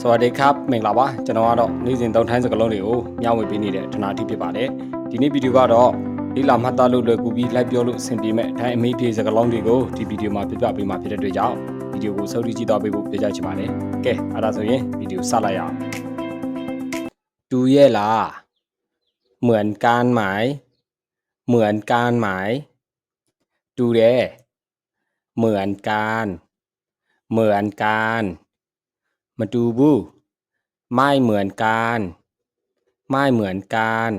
สวัสดีครับမင်္ဂလာပါကျွန်တော်ကတော့နေ့စဉ်သုံးထိုင်းစကားလုံးတွေကိုမျှဝေပေးနေတဲ့ဌာနတစ်ဖြစ်ပါတယ်ဒီနေ့ဗီဒီယိုကတော့ဒီလာမှတ်သားလို့လွယ်ကူပြီးလိုက်ပြောလို့အဆင်ပြေမဲ့အတိုင်းအမေးဖြေစကားလုံးတွေကိုဒီဗီဒီယိုမှာပြပြပေးမှာဖြစ်တဲ့အတွက်ကြောင့်ဗီဒီယိုကိုစောင့်ကြည့်သွားပေးဖို့ပြောကြားချင်ပါတယ်ကဲအဲ့ဒါဆိုရင်ဗီဒီယိုစလိုက်ရအောင်ดูเย่ล่ะเหมือนกันไหมเหมือนกันไหมดูเด้เหมือนกันเหมือนกันมาดูบูไม่เหมือนกันไม่เหมือนกัน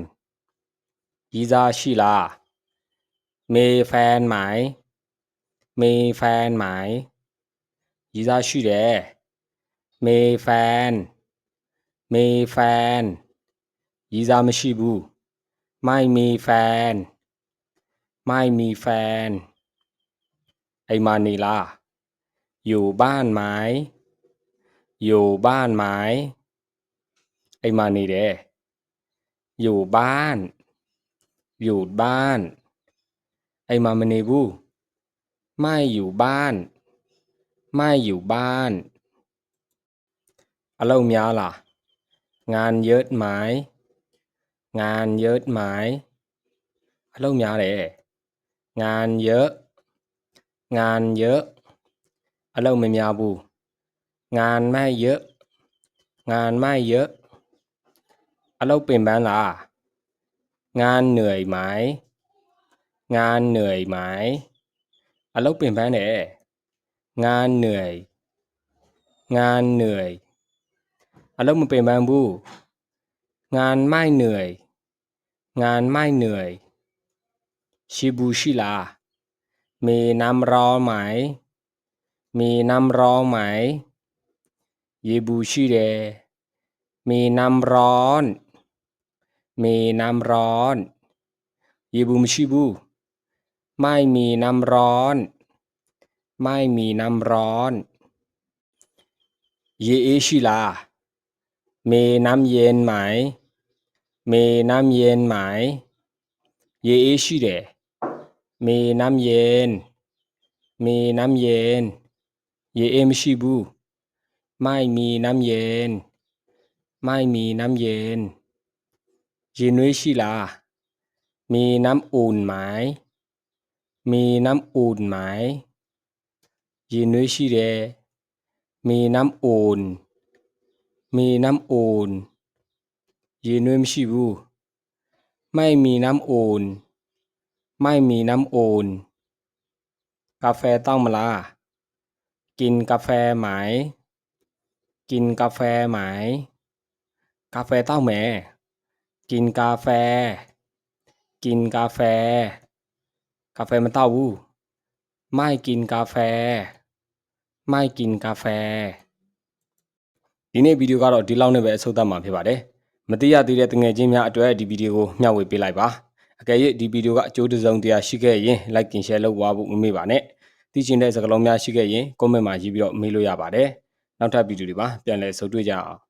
ยีซาชิล่ะมีแฟนไหมมีแฟนไหมยีซาชิเดมีแฟนมีแฟนยีซาไม่ชิบูไม่มีแฟนไม่มีแฟนไอมานีล่ะอยู่บ้านไหมอยู่บ้านไหมไอมานีเดอยู่บ้านอยู่บ้านไอมามันนีบูไม่อยู่บ้านไม่อยู่บ้านอารมณ์ยาล่ะงานเยอะไหมงานเยอะไหมอารมณ์ยาเลยงานเยอะงานเยอะอารมณ์ไม่ยาบูงานไม่เยอะงานไม่เยอะอารมณ์เป็นบ้านล่ะงานเหนื่อยไหมงานเหนื่อยไหมอารมณ์เป็นบ้านเนี่ยงานเหนื่อยงานเหนื่อยอารมณ์มันเป็นบ้านบูงานไม่เหนื่อยงานไม่เหนื่อยชิบูชิล่ะมีน้ำร้อนไหมมีน้ำร้อนไหมเยบูชิเดมีน้ำร้อนมีน้ำร้อนเยบูมชิบูไม่มีน้ำร้อนไม่มีน้ำร้อนเยเอชิล่ะมีน้ำเย็นไหมมีน้ำเย็นไหมเยเอชิเดมีน้ำเย็นมีน้ำเย็นเยเอมชิบูไม่มีน้ำเย็นไม่มีน้ำเย็นเยนุยชิล่ะมีน้ำอุ่นไหมมีน้ำอุ่นไหมเยนุยชิเดมีน้ำอุ่นมีน้ำอุ่นเยนุยมชิบูไม่มีน้ำอุ่นไม่มีน้ำอุ่นกาแฟต้องมาละกินกาแฟไหมกินกาแฟไหมกาแฟต้องแหมกินกาแฟกินกาแฟกาแฟมันเต้าวู้ไม่กินกาแฟไม่กินกาแฟဒီနေ့ဗီဒီယိုကတော့ဒီလောက်နဲ့ပဲအဆုံးသတ်မှာဖြစ်ပါတယ်မသိရသေးတဲ့တငယ်ချင်းများအတွက်ဒီဗီဒီယိုကိုမျှဝေပေးလိုက်ပါအကယ်၍ဒီဗီဒီယိုကအကျိုးတစုံတရာရှိခဲ့ရင် like and share လုပ်သွားဖို့မမေ့ပါနဲ့သိချင်တဲ့စကားလုံးများရှိခဲ့ရင် comment မှာရေးပြီးတော့မေးလို့ရပါတယ်နောက်ထပ်ဗီဒီယိုတွေမှာပြန်လည်ဆုံတွေ့ကြအောင်